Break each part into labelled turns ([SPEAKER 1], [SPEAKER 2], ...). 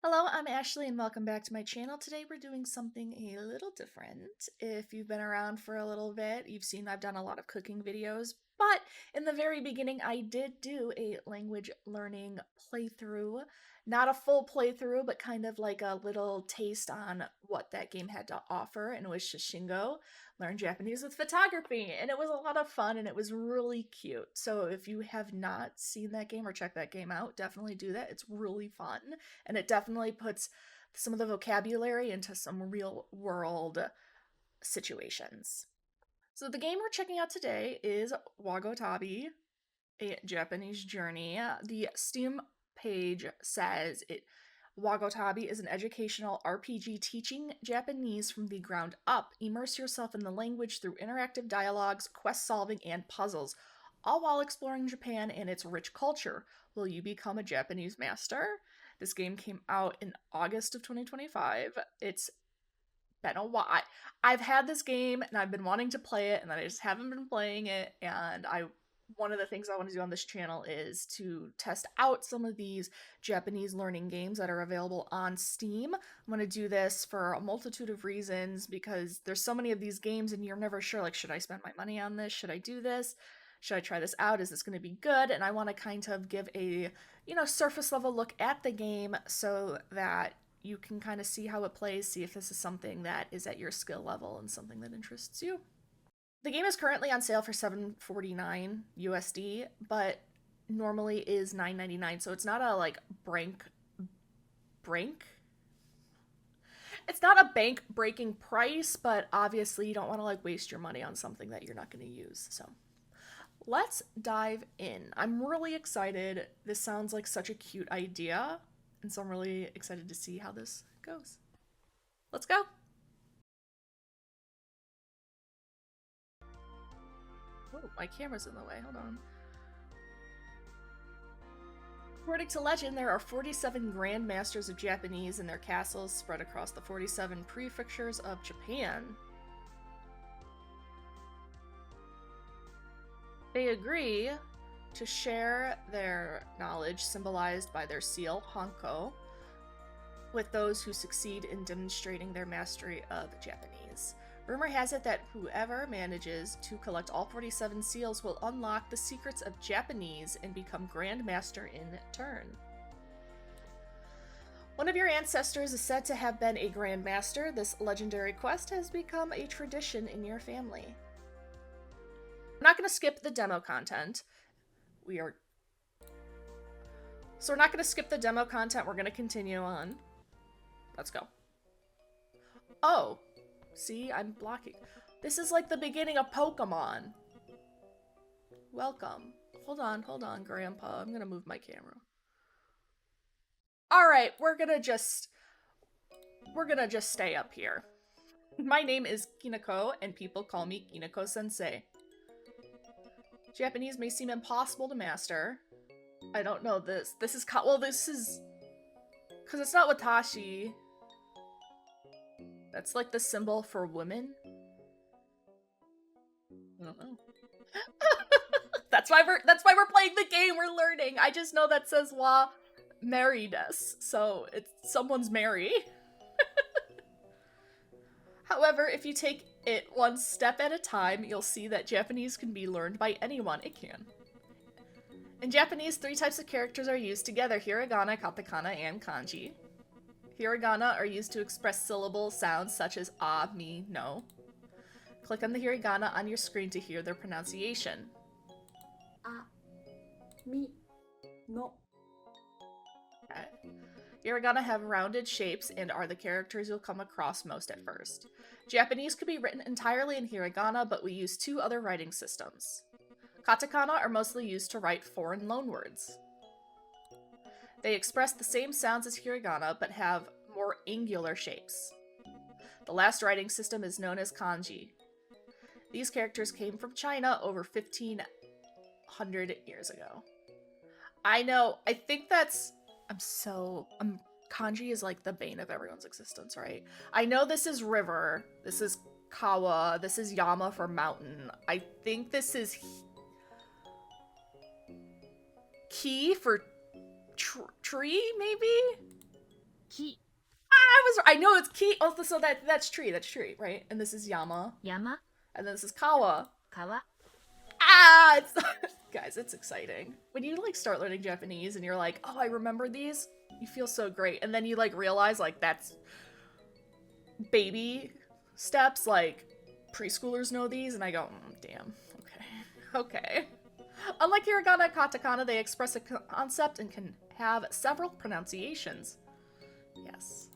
[SPEAKER 1] Hello, I'm Ashley and welcome back to my channel. Today we're doing something a little different. If you've been around for a little bit, you've seen I've done a lot of cooking videos, but in the very beginning I did do a language learning playthrough. Not a full playthrough, but kind of like a little taste on what that game had to offer, and it was Shishingo, Learn Japanese with Photography, and it was a lot of fun and it was really cute. So if you have not seen that game or checked that game out, definitely do that. It's really fun. And it definitely puts some of the vocabulary into some real world situations. So the game we're checking out today is Wagotabi, a Japanese journey. The Steam page says Wagotabi is an educational RPG teaching Japanese from the ground up. Immerse yourself in the language through interactive dialogues, quest solving, and puzzles, all while exploring Japan and its rich culture. Will you become a Japanese master? This game came out in August of 2025. It's been a while. I've had this game and I've been wanting to play it, and then I just haven't been playing it. And one of the things I want to do on this channel is to test out some of these Japanese learning games that are available on Steam. I'm going to do this for a multitude of reasons because there's so many of these games and you're never sure, like, should I spend my money on this? Should I do this? Should I try this out? Is this going to be good? And I want to kind of give a, surface level look at the game so that you can kind of see how it plays, see if this is something that is at your skill level and something that interests you. The game is currently on sale for $7.49 USD, but normally is $9.99, so it's not a like it's not a bank breaking price, but obviously you don't want to like waste your money on something that you're not going to use. So let's dive in. I'm really excited. This sounds like such a cute idea, and so I'm really excited to see how this goes. Let's go. Oh, my camera's in the way. Hold on. According to legend, there are 47 Grand Masters of Japanese in their castles spread across the 47 prefectures of Japan. They agree to share their knowledge, symbolized by their seal, Honko, with those who succeed in demonstrating their mastery of Japanese. Rumor has it that whoever manages to collect all 47 seals will unlock the secrets of Japanese and become Grand Master in turn. One of your ancestors is said to have been a Grand Master. This legendary quest has become a tradition in your family. I'm not going to skip the demo content. We're not going to skip the demo content. We're going to continue on. Let's go. Oh. See, I'm blocking. This is like the beginning of Pokemon. Welcome. Hold on, Grandpa. I'm gonna move my camera. Alright, we're gonna just stay up here. My name is Kinako, and people call me Kinako-sensei. Japanese may seem impossible to master. I don't know this. This is because it's not watashi. That's like the symbol for women. I don't know. That's why we're playing the game. We're learning. I just know that says wa married us, so it's someone's marry. However, if you take it one step at a time, you'll see that Japanese can be learned by anyone. It can. In Japanese, 3 types of characters are used together: hiragana, katakana, and kanji. Hiragana are used to express syllable sounds such as ah, mi, no. Click on the hiragana on your screen to hear their pronunciation.
[SPEAKER 2] Ah, mi, no.
[SPEAKER 1] Okay. Hiragana have rounded shapes and are the characters you'll come across most at first. Japanese could be written entirely in hiragana, but we use 2 other writing systems. Katakana are mostly used to write foreign loanwords. They express the same sounds as hiragana, but have more angular shapes. The last writing system is known as kanji. These characters came from China over 1,500 years ago. I know, I think that's... kanji is like the bane of everyone's existence, right? I know this is river, this is kawa, this is yama for mountain. I think this is ki for tree, maybe?
[SPEAKER 3] 木
[SPEAKER 1] I know it's Ki. Oh, so that's tree. That's tree, right? And this is Yama.
[SPEAKER 3] 山
[SPEAKER 1] And then this is Kawa.
[SPEAKER 3] 川
[SPEAKER 1] Ah, it's guys, it's exciting. When you like start learning Japanese and you're like, oh, I remember these, you feel so great. And then you like realize like that's baby steps, like preschoolers know these, and I go, damn, okay. Unlike hiragana and katakana, they express a concept and can have several pronunciations. Yes.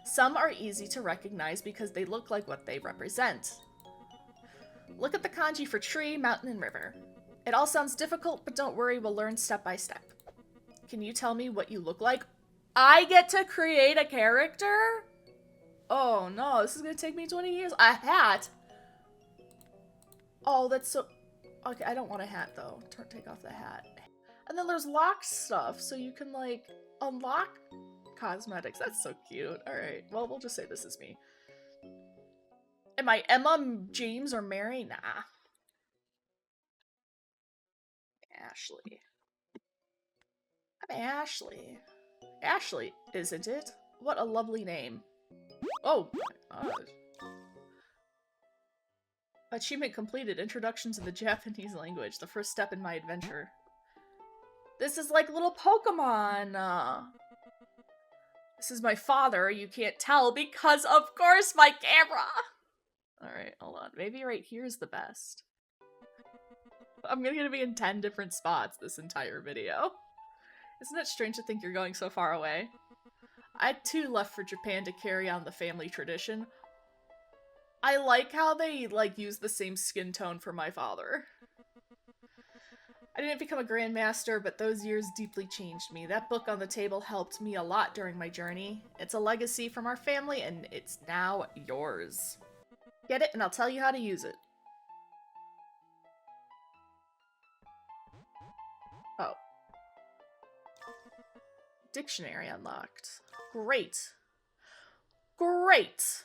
[SPEAKER 1] Some are easy to recognize because they look like what they represent. Look at the kanji for tree, mountain, and river. It all sounds difficult, but don't worry, we'll learn step by step. Can you tell me what you look like? I get to create a character? Oh no, this is gonna take me 20 years. A hat? Oh, that's so... Okay, I don't want a hat though. Take off the hat. And then there's lock stuff, so you can like unlock cosmetics. That's so cute. Alright, well, we'll just say this is me. Am I Emma, James, or Mary? Nah. Ashley. I'm Ashley. Ashley, isn't it? What a lovely name. Oh my god. Achievement completed. Introduction to the Japanese language. The first step in my adventure. This is like little Pokemon. This is my father. You can't tell because, of course, my camera. Alright, hold on. Maybe right here is the best. I'm gonna be in 10 different spots this entire video. Isn't it strange to think you're going so far away? I too left for Japan to carry on the family tradition. I like how they, like, use the same skin tone for my father. I didn't become a grandmaster, but those years deeply changed me. That book on the table helped me a lot during my journey. It's a legacy from our family, and it's now yours. Get it, and I'll tell you how to use it. Oh. Dictionary unlocked. Great. Great!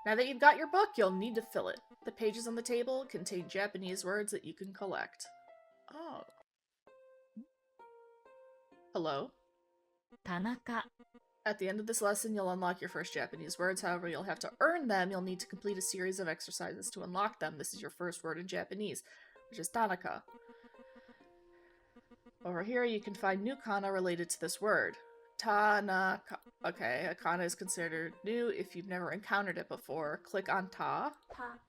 [SPEAKER 1] Now that you've got your book, you'll need to fill it. The pages on the table contain Japanese words that you can collect. Oh. Hello?
[SPEAKER 3] Tanaka
[SPEAKER 1] At the end of this lesson, you'll unlock your first Japanese words. However, you'll have to earn them. You'll need to complete a series of exercises to unlock them. This is your first word in Japanese, which is Tanaka. Over here, you can find new kana related to this word. Tanaka. Okay, a kana is considered new if you've never encountered it before. Click on ta.
[SPEAKER 2] Ta.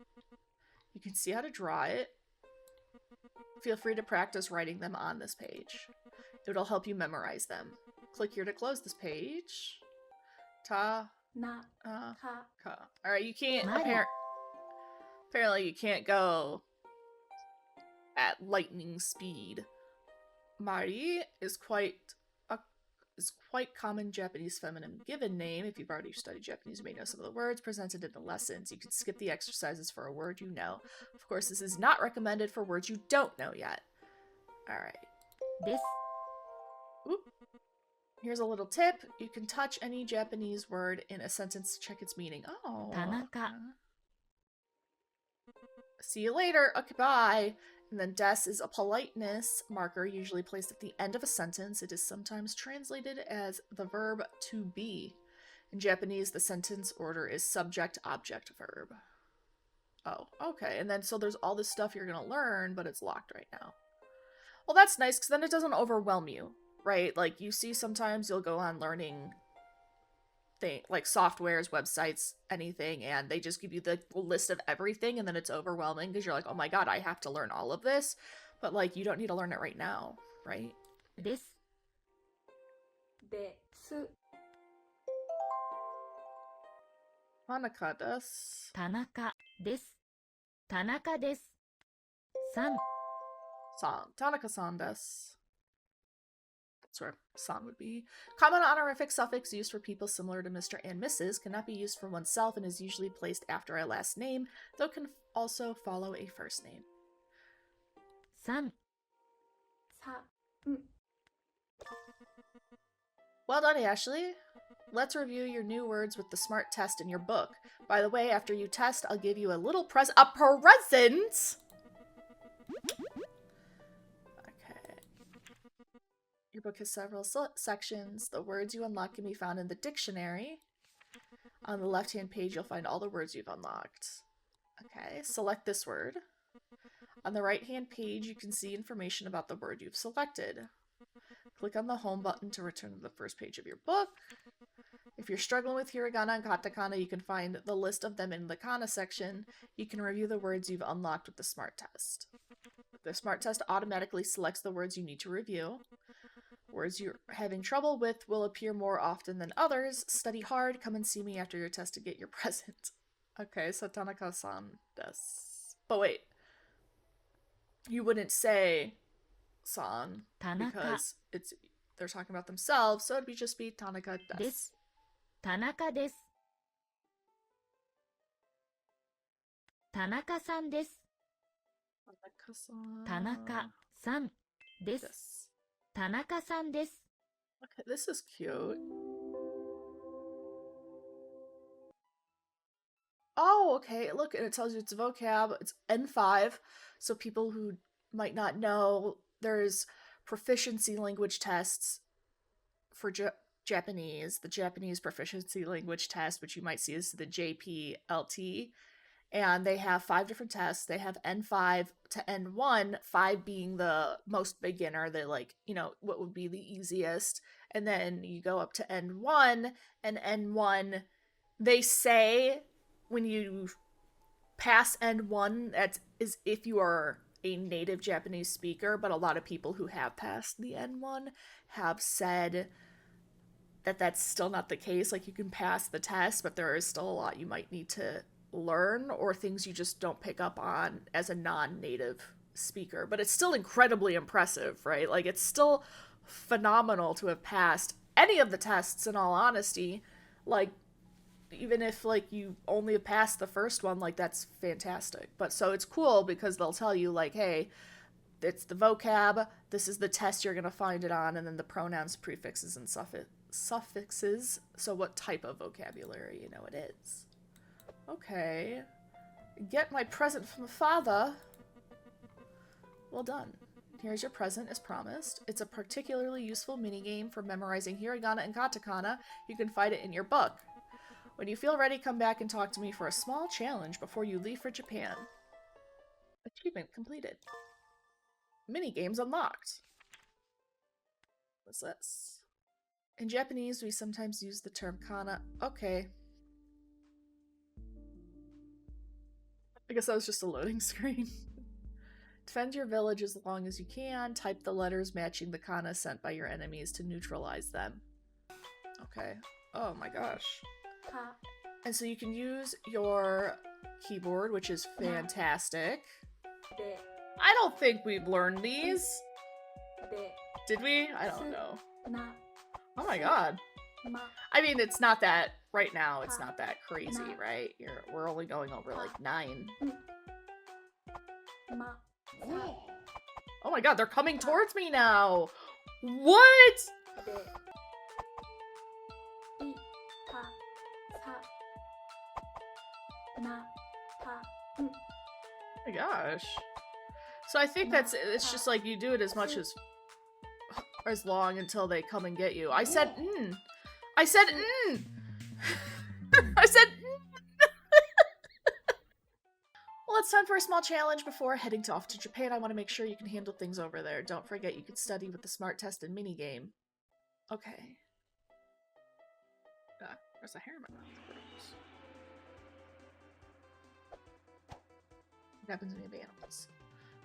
[SPEAKER 1] You can see how to draw it. Feel free to practice writing them on this page. It'll help you memorize them. Click here to close this page. Ta.
[SPEAKER 2] Na.
[SPEAKER 1] Ka.
[SPEAKER 2] Ka.
[SPEAKER 1] Alright, you can't...
[SPEAKER 3] Mari.
[SPEAKER 1] Apparently you can't go at lightning speed. Mari is quite common Japanese feminine given name. If you've already studied Japanese, you may know some of the words presented in the lessons. You can skip the exercises for a word you know. Of course, this is not recommended for words you don't know yet. Alright.
[SPEAKER 3] です
[SPEAKER 1] Oop. Here's a little tip. You can touch any Japanese word in a sentence to check its meaning. Oh.
[SPEAKER 3] Tanaka.
[SPEAKER 1] See you later. Okay, bye. And then des is a politeness marker usually placed at the end of a sentence. It is sometimes translated as the verb to be. In Japanese, the sentence order is subject, object, verb. Oh, okay. And then so there's all this stuff you're going to learn, but it's locked right now. Well, that's nice because then it doesn't overwhelm you, right? Like you see sometimes you'll go on learning like softwares, websites, anything, and they just give you the list of everything and then it's overwhelming because you're like, oh my god, I have to learn all of this. But like you don't need to learn it right now, right?
[SPEAKER 3] です
[SPEAKER 2] Desu.
[SPEAKER 1] Tanaka desu.
[SPEAKER 3] 田中です田中ですさん
[SPEAKER 1] Tanaka-san desu. That's where san would be. Common honorific suffix used for people similar to Mr. and Mrs. cannot be used for oneself and is usually placed after a last name, though can also follow a first name.
[SPEAKER 3] さん
[SPEAKER 2] Sa.
[SPEAKER 1] Well done, Ashley. Let's review your new words with the SMART test in your book. By the way, after you test, I'll give you a little present. A present?! Okay. Your Your book has several sections. The words you unlock can be found in the dictionary. On the left-hand page, you'll find all the words you've unlocked. Okay, select this word. On the right-hand page, you can see information about the word you've selected. Click on the home button to return to the first page of your book. If you're struggling with hiragana and katakana, you can find the list of them in the kana section. You can review the words you've unlocked with the smart test. The smart test automatically selects the words you need to review. Words you're having trouble with will appear more often than others. Study hard. Come and see me after your test to get your present. Okay, so Tanaka-san desu. But wait. You wouldn't say san
[SPEAKER 3] Tanaka
[SPEAKER 1] because they're talking about themselves, so it'd just be Tanaka desu.
[SPEAKER 3] です。田中です。田中さんです。田中さんです。田中さんです。
[SPEAKER 1] Okay, this is cute. Oh, okay. Look, and it tells you it's vocab. It's N5. So people who might not know, there's proficiency language tests for Japanese. The Japanese proficiency language test, which you might see is the JPLT. And they have 5 different tests. They have N5 to N1, 5 being the most beginner, the what would be the easiest. And then you go up to N1, and N1, they say when you pass N1, that is if you are a native Japanese speaker, but a lot of people who have passed the N1 have said that that's still not the case. Like, you can pass the test, but there is still a lot you might need to learn, or things you just don't pick up on as a non-native speaker. But it's still incredibly impressive, right? Like, it's still phenomenal to have passed any of the tests, in all honesty. Like, even if you only have passed the first one, that's fantastic. But so it's cool because they'll tell you hey, it's the vocab, this is the test you're gonna find it on, and then the pronouns, prefixes, and suffixes, so what type of vocabulary it is. Okay. Get my present from father. Well done. Here's your present as promised. It's a particularly useful minigame for memorizing hiragana and katakana. You can find it in your book. When you feel ready, come back and talk to me for a small challenge before you leave for Japan. Achievement completed. Minigames unlocked. What's this? In Japanese, we sometimes use the term kana. Okay. I guess that was just a loading screen. Defend your village as long as you can. Type the letters matching the kana sent by your enemies to neutralize them. Okay. Oh my gosh. And so you can use your keyboard, which is fantastic. I don't think we've learned these. Did we? I don't know. Oh my god. I mean, it's not that, right now, it's not that crazy, right? We're only going over 9. Oh my god, they're coming towards me now! What?! Oh my gosh. So I think it's just you do it as much as long until they come and get you. I said I said I said Well, it's time for a small challenge before heading off to Japan. I want to make sure you can handle things over there. Don't forget you can study with the smart test and minigame. Okay. There's a hair in my mouth. Gross. What happens when you have animals?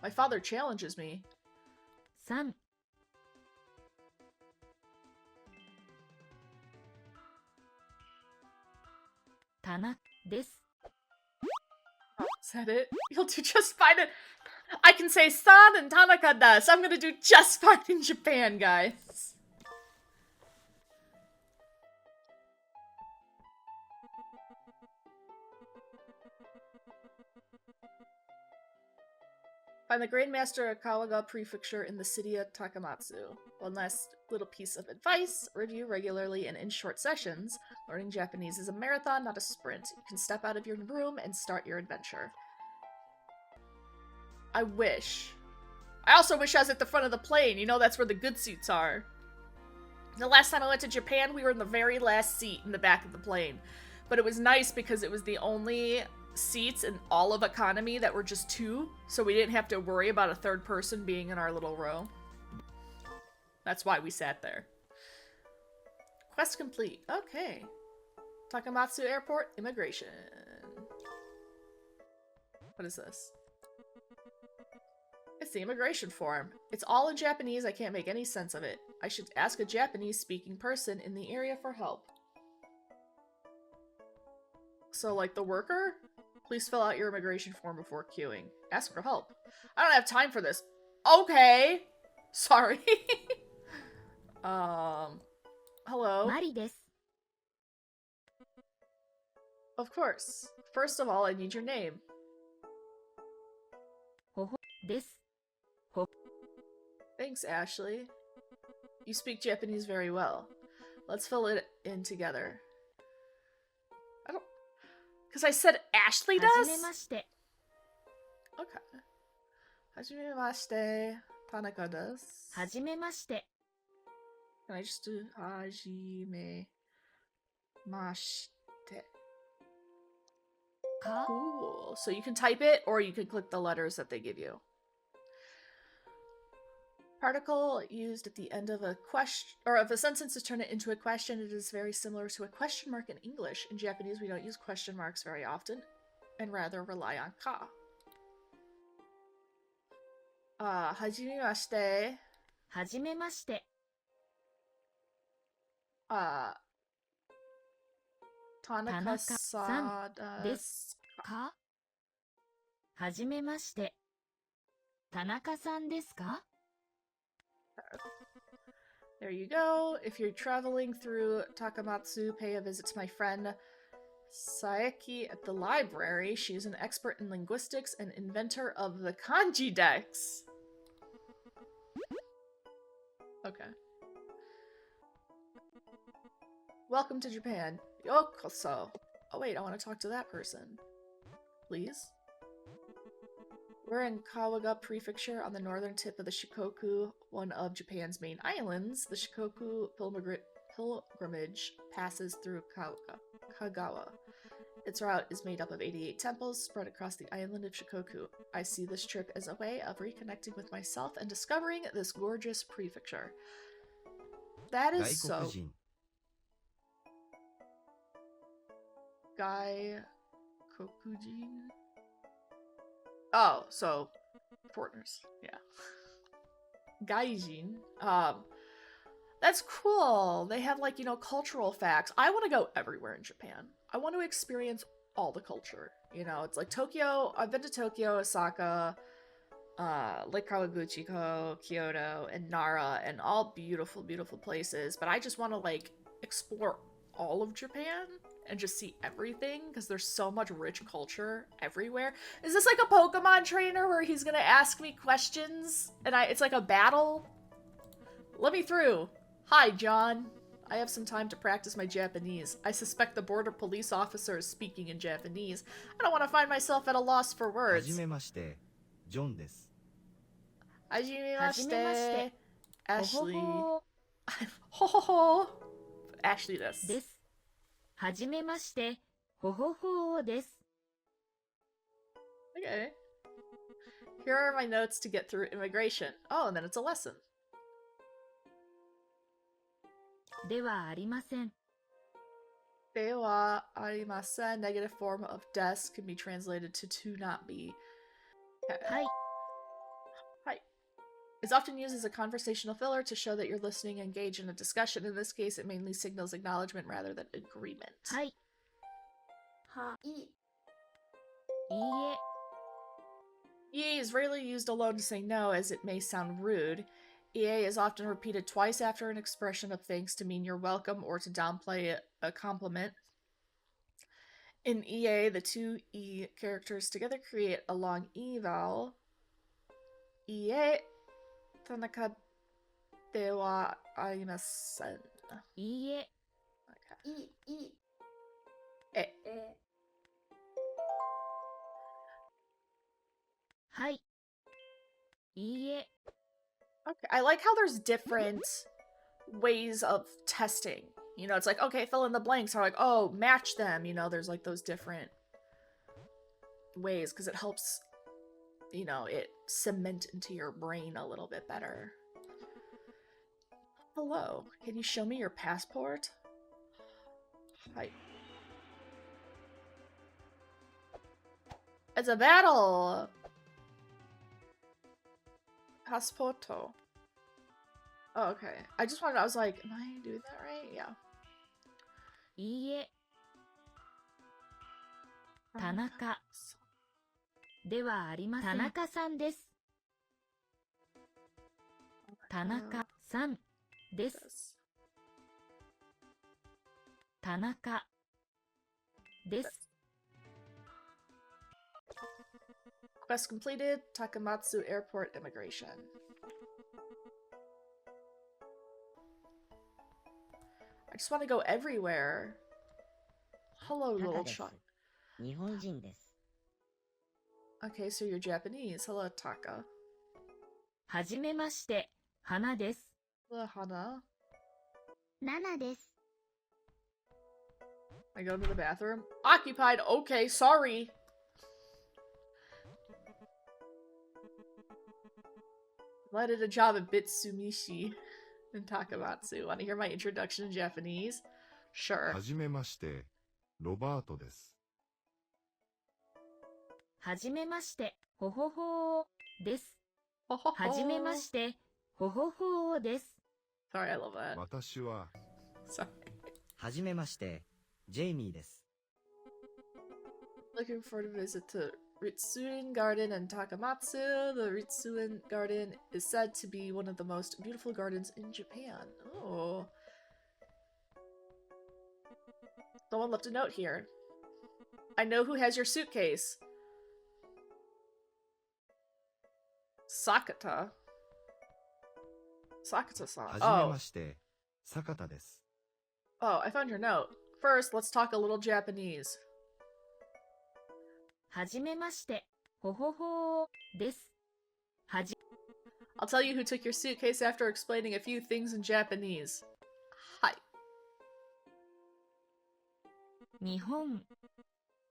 [SPEAKER 1] My father challenges me.
[SPEAKER 3] 3 棚です
[SPEAKER 1] Is that it? You'll do just fine. I can say san and Tanaka desu. I'm gonna do just fine in Japan, guys. Find the Grandmaster of Kawaga Prefecture in the city of Takamatsu. One last little piece of advice: review regularly and in short sessions. Learning Japanese is a marathon, not a sprint. You can step out of your room and start your adventure. I wish. I also wish I was at the front of the plane. That's where the good seats are. The last time I went to Japan, we were in the very last seat in the back of the plane. But it was nice because it was the only seats in all of economy that were just two, so we didn't have to worry about a third person being in our little row. That's why we sat there. Quest complete. Okay. Takamatsu Airport, immigration. What is this? It's the immigration form. It's all in Japanese, I can't make any sense of it. I should ask a Japanese-speaking person in the area for help. So, like, the worker? Please fill out your immigration form before queuing. Ask for help. I don't have time for this. Okay. Sorry. Hello?
[SPEAKER 3] マリです。
[SPEAKER 1] Of course. First of all, I need your name.
[SPEAKER 3] です。
[SPEAKER 1] Thanks, Ashley. You speak Japanese very well. Let's fill it in together. I don't... Because I said Ashley
[SPEAKER 3] は
[SPEAKER 1] does?
[SPEAKER 3] じめまして。
[SPEAKER 1] Okay. Hajimemashite. Tanaka does.
[SPEAKER 3] はじめまして。
[SPEAKER 1] Can I just do Hajimemashite?
[SPEAKER 3] か
[SPEAKER 1] Cool. So you can type it or you can click the letters that they give you. Particle used at the end of a question, or if a sentence to turn it into a question, it is very similar to a question mark in English. In Japanese, we don't use question marks very often, and rather rely on ka. Hajimemashite.
[SPEAKER 3] はじめまして。
[SPEAKER 1] Tanaka-san
[SPEAKER 3] ですかはじめまして。田中さんですか
[SPEAKER 1] There you go. If you're traveling through Takamatsu, pay a visit to my friend Saeki at the library. She is an expert in linguistics and inventor of the kanji dex. Okay. Welcome to Japan. Yokoso. Oh wait, I want to talk to that person. Please? We're in Kawaga Prefecture on the northern tip of the Shikoku, one of Japan's main islands. The Shikoku pilgrimage passes through Kagawa. Its route is made up of 88 temples spread across the island of Shikoku. I see this trip as a way of reconnecting with myself and discovering this gorgeous prefecture. That is so...
[SPEAKER 4] 外国人
[SPEAKER 1] Gaikokujin? Oh, so foreigners. Yeah. Gaijin. That's cool. They have, like, you know, cultural facts. I want to go everywhere in Japan. I want to experience all the culture. You know, it's like Tokyo. I've been to Tokyo, Osaka, Lake Kawaguchi, Kyoto, and Nara, and all beautiful, beautiful places. But I just want to, like, explore all of Japan and just see everything because there's so much rich culture everywhere. Is this like a Pokemon trainer where he's gonna ask me questions and it's like a battle? Let me through. Hi, John. I have some time to practice my Japanese. I suspect the border police officer is speaking in Japanese. I don't want to find myself at a loss for
[SPEAKER 4] は
[SPEAKER 1] words.
[SPEAKER 4] じめましてジョンです
[SPEAKER 1] Hajimemashite. Ashley.
[SPEAKER 3] ほ
[SPEAKER 1] Ho ho ho. Ashley です。
[SPEAKER 3] です。はじめまして。ほほほーです。
[SPEAKER 1] Okay. Here are my notes to get through immigration. Oh, and then it's a lesson.
[SPEAKER 3] ではありません。
[SPEAKER 1] Dewa arimasen, negative form of des, can be translated to not be.
[SPEAKER 3] はい。
[SPEAKER 1] Hi. It's often used as a conversational filler to show that you're listening and engage in a discussion. In this case, it mainly signals acknowledgement rather than agreement.
[SPEAKER 3] はい。
[SPEAKER 2] はい。
[SPEAKER 3] いいえ。
[SPEAKER 1] EA is rarely used alone to say no, as it may sound rude. EA is often repeated twice after an expression of thanks to mean you're welcome or to downplay a compliment. In EA, the two E characters together create a long E vowel. EA Tanaka dewa arimasen.
[SPEAKER 3] いいえ。
[SPEAKER 1] Okay.
[SPEAKER 2] いい。
[SPEAKER 1] Eh.
[SPEAKER 3] はい。いいえ。
[SPEAKER 1] Okay. I like how there's different ways of testing. You know, it's like, okay, fill in the blanks. Or like, oh, match them. You know, there's like those different ways because it helps, you know, it cement into your brain a little bit better. Hello, can you show me your passport? Hi. It's a battle! Passporto. Oh, okay. I just wanted, I was like, am I doing that right? Yeah.
[SPEAKER 3] いいえ、田中ではありません。田中さんです。田中さんです。田中です。
[SPEAKER 1] Quest completed. Takamatsu Airport Immigration. I just want to go everywhere. Hello, little child.
[SPEAKER 2] 日本人です。
[SPEAKER 1] Okay, so you're Japanese. Hello, Taka.
[SPEAKER 3] はじめまして、花です。
[SPEAKER 1] Hello, Hana.
[SPEAKER 2] ナナです。
[SPEAKER 1] I go to the bathroom. Occupied. Okay, sorry. Landed a job at Bitsumishi in Takamatsu. Want to hear my introduction in Japanese? Sure.
[SPEAKER 5] はじめまして、ロバートです。
[SPEAKER 3] はじめまして、ほほほーです。はじめまして、ほほほーです。
[SPEAKER 1] Sorry, I love that.
[SPEAKER 5] 私は、
[SPEAKER 1] Sorry.
[SPEAKER 4] はじめまして、ジェイミーです。
[SPEAKER 1] Looking forward to visit to Ritsuen Garden and Takamatsu. The Ritsuen Garden is said to be one of the most beautiful gardens in Japan. Oh. Someone left a note here. I know who has your suitcase. Sakata. Sakata-san.
[SPEAKER 4] はじめまして、坂田です。
[SPEAKER 1] Oh, I found your note. First, let's talk a little Japanese.
[SPEAKER 3] はじめまして、ほほほーです。
[SPEAKER 1] I'll tell you who took your suitcase after explaining a few things in Japanese. Hi.
[SPEAKER 3] 日本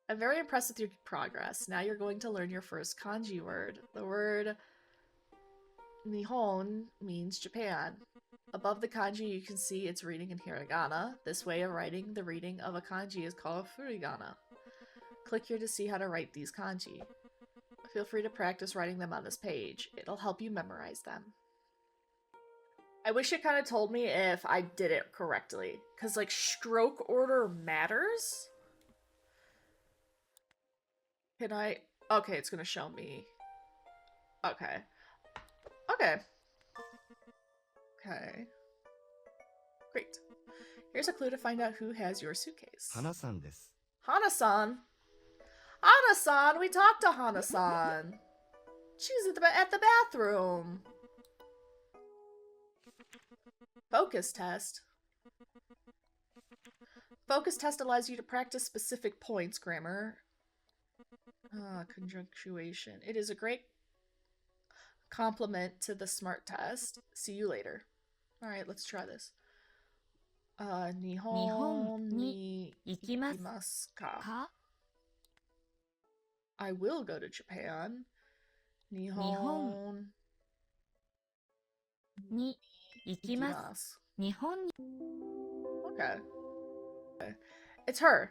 [SPEAKER 1] I'm very impressed with your progress. Now you're going to learn your first kanji word. The word Nihon means Japan. Above the kanji, you can see its reading in hiragana. This way of writing the reading of a kanji is called furigana. Click here to see how to write these kanji. Feel free to practice writing them on this page. It'll help you memorize them. I wish it kind of told me if I did it correctly. Because, like, stroke order matters? Can I... Okay, it's gonna show me. Okay. Okay. Okay. Great. Here's a clue to find out who has your suitcase.
[SPEAKER 4] 花さんです。
[SPEAKER 1] Hana-san. Hana-san! We talked to Hana-san. She's at the bathroom. Focus test. Focus test allows you to practice specific points, grammar. Conjunctuation. It is a great compliment to the SMART test. See you later. Alright, let's try this. Nihon ni ikimasu ka?
[SPEAKER 3] か
[SPEAKER 1] I will go to Japan. Nihon
[SPEAKER 3] に行きます。
[SPEAKER 1] ikimasu.
[SPEAKER 3] 日本に
[SPEAKER 1] Okay. It's her.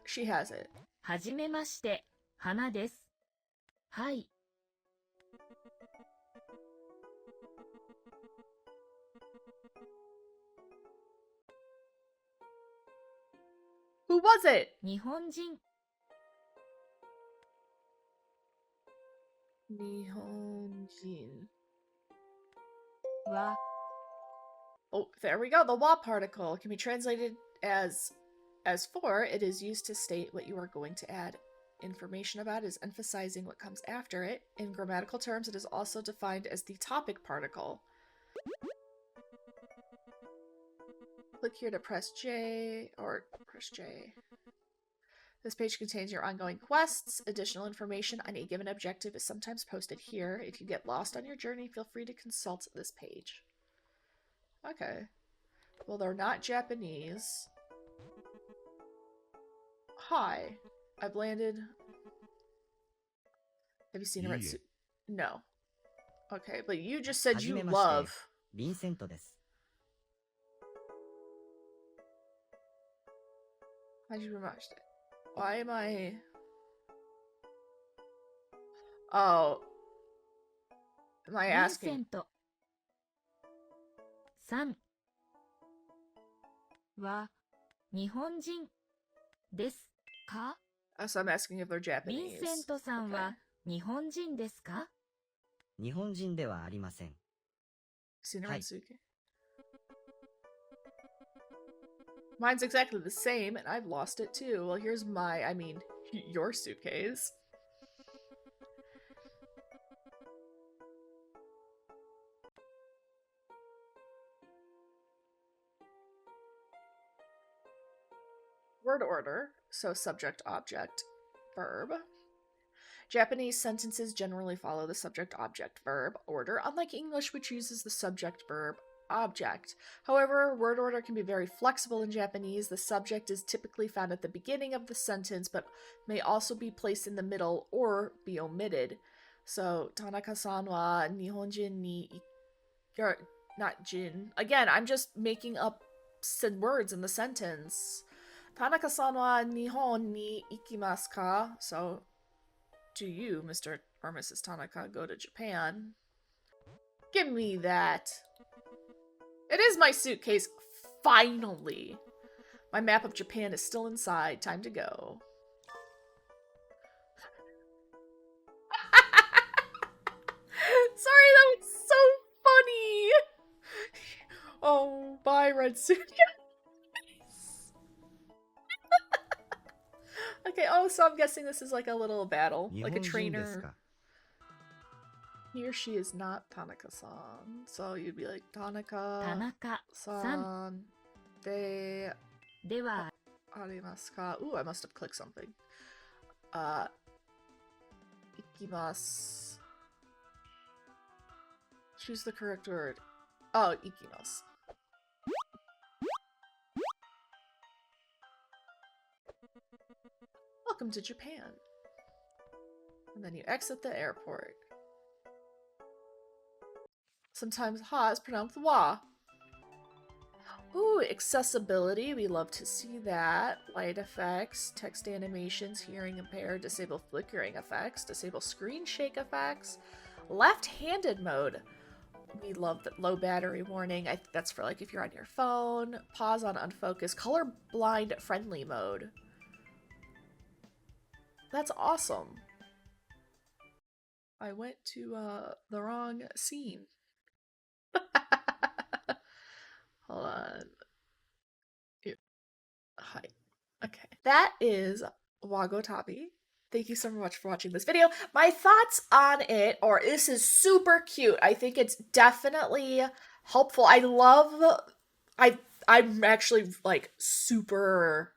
[SPEAKER 1] She has it.
[SPEAKER 3] はじめまして、花です。はい。
[SPEAKER 1] Who was it?
[SPEAKER 3] 日本人
[SPEAKER 1] Nihonjin.
[SPEAKER 3] は
[SPEAKER 1] Oh, there we go. The wa particle can be translated as for. It is used to state what you are going to add information about, is emphasizing what comes after it. In grammatical terms, it is also defined as the topic particle. Click here to press J, or press J. This page contains your ongoing quests. Additional information on a given objective is sometimes posted here. If you get lost on your journey, feel free to consult this page. Okay. Well, they're not Japanese. Hi. I've landed. Have you seen a red
[SPEAKER 5] Iie.
[SPEAKER 1] suit? No. Okay, but you just said
[SPEAKER 4] はじ
[SPEAKER 1] you
[SPEAKER 4] めまして
[SPEAKER 1] love.
[SPEAKER 4] ヴィンセントです。
[SPEAKER 1] Hajimemashite. Why am I... Oh. Am I
[SPEAKER 3] ヴィンセ
[SPEAKER 1] asking?
[SPEAKER 3] ントさんは日本人ですか？
[SPEAKER 1] So I'm asking if they're
[SPEAKER 3] ヴィン
[SPEAKER 1] Japanese.
[SPEAKER 3] セントさんは日本人ですか？
[SPEAKER 4] 日本人ではありません。
[SPEAKER 1] Seen a
[SPEAKER 4] Hi.
[SPEAKER 1] Rensuke. Mine's exactly the same, and I've lost it too. Well, here's my, I mean, your suitcase. Word order, so subject, object, verb. Japanese sentences generally follow the subject, object, verb order, unlike English, which uses the subject, verb, object. However, word order can be very flexible in Japanese. The subject is typically found at the beginning of the sentence, but may also be placed in the middle or be omitted. So, Tanaka-san wa Nihonjin ni... Or, not jin. Again, I'm just making up said words in the sentence. Tanaka-san wa Nihon ni ikimasu ka? So, do you, Mr. or Mrs. Tanaka, go to Japan? Give me that. It is my suitcase. Finally. My map of Japan is still inside. Time to go. Sorry, that was so funny. Oh, bye, Red Suitcase. Okay, oh, so I'm guessing this is like a little battle,
[SPEAKER 4] 日
[SPEAKER 1] like a
[SPEAKER 4] 本人です
[SPEAKER 1] trainer.
[SPEAKER 4] か？
[SPEAKER 1] He or she is not Tanaka-san. So you'd be like,
[SPEAKER 3] 田
[SPEAKER 1] Tanaka-san
[SPEAKER 3] 中さん
[SPEAKER 1] de
[SPEAKER 3] では
[SPEAKER 1] arimasu ka? Ooh, I must have clicked something. Ikimasu. Choose the correct word. Oh, ikimasu. Welcome to Japan. And then you exit the airport. Sometimes ha is pronounced wa. Ooh, accessibility. We love to see that. Light effects, text animations, hearing impaired, disable flickering effects, disable screen shake effects, left-handed mode. We love the low battery warning. I think that's for like if you're on your phone. Pause on unfocused. Color blind friendly mode. That's awesome. I went to the wrong scene. Hold on. Hi. Okay. That is Wagotabi. Thank you so much for watching this video. My thoughts on it are this is super cute. I think it's definitely helpful. I'm actually like super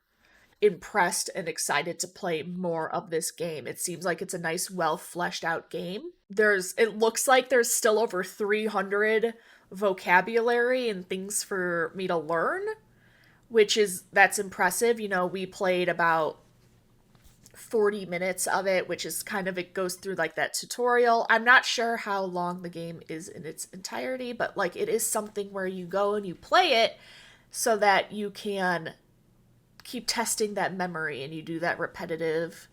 [SPEAKER 1] impressed and excited to play more of this game. It seems like it's a nice, well fleshed out game. It looks like there's still over 300 vocabulary and things for me to learn, that's impressive. You know, we played about 40 minutes of it, which is kind of, it goes through like that tutorial. I'm not sure how long the game is in its entirety, but like it is something where you go and you play it so that you can keep testing that memory and you do that repetitive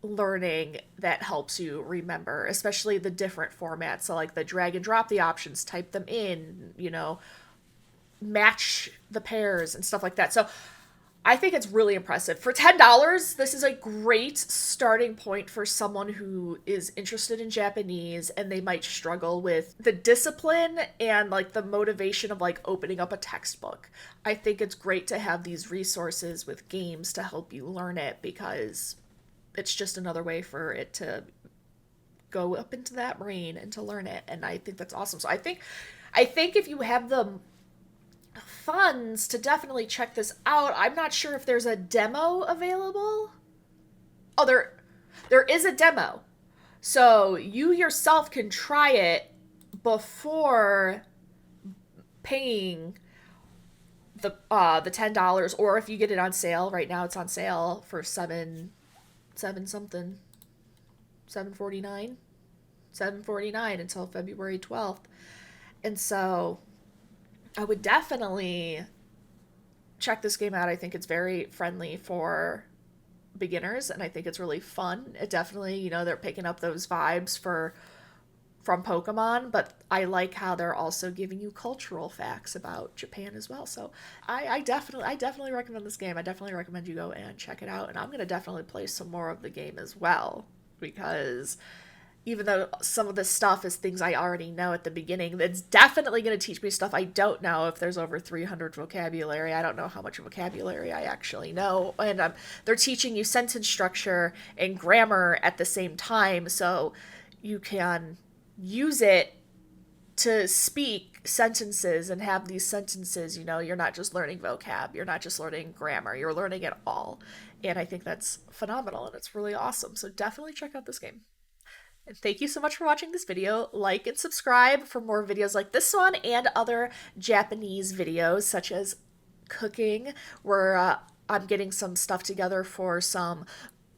[SPEAKER 1] learning that helps you remember, especially the different formats. So like the drag and drop the options, type them in, you know, match the pairs and stuff like that. So I think it's really impressive. For $10, this is a great starting point for someone who is interested in Japanese and they might struggle with the discipline and like the motivation of like opening up a textbook. I think it's great to have these resources with games to help you learn it because it's just another way for it to go up into that brain and to learn it. And I think that's awesome. So I think if you have the funds to definitely check this out. I'm not sure if there's a demo available. Oh, there is a demo. So you yourself can try it before paying the $10, or if you get it on sale right now, it's on sale for seven something, 749, 749 until February 12th. And so I would definitely check this game out. I think it's very friendly for beginners, and I think it's really fun. It definitely, they're picking up those vibes from Pokemon, but I like how they're also giving you cultural facts about Japan as well. So I definitely recommend this game. I definitely recommend you go and check it out. And I'm gonna definitely play some more of the game as well, because even though some of this stuff is things I already know at the beginning, it's definitely going to teach me stuff I don't know. If there's over 300 vocabulary, I don't know how much vocabulary I actually know. And they're teaching you sentence structure and grammar at the same time, so you can use it to speak sentences and have these sentences. You're not just learning vocab, you're not just learning grammar, you're learning it all. And I think that's phenomenal, and it's really awesome. So definitely check out this game. And thank you so much for watching this video. Like and subscribe for more videos like this one and other Japanese videos, such as cooking, where I'm getting some stuff together for some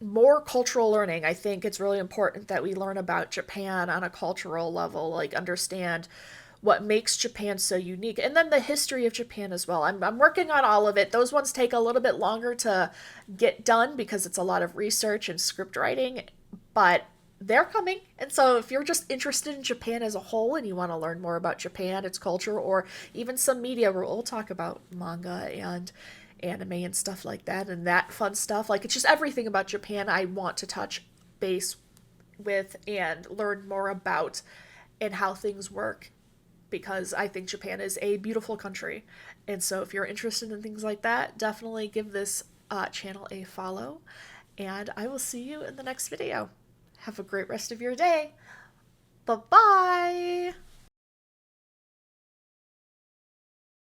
[SPEAKER 1] more cultural learning. I think it's really important that we learn about Japan on a cultural level, like understand what makes Japan so unique, and then the history of Japan as well. I'm working on all of it. Those ones take a little bit longer to get done because it's a lot of research and script writing, but they're coming. And so if you're just interested in Japan as a whole and you want to learn more about Japan, its culture, or even some media, we'll talk about manga and anime and stuff like that, and that fun stuff. Like, it's just everything about Japan I want to touch base with and learn more about, and how things work, because I think Japan is a beautiful country. And so if you're interested in things like that, definitely give this channel a follow, and I will see you in the next video. Have a great rest of your day. Bye-bye!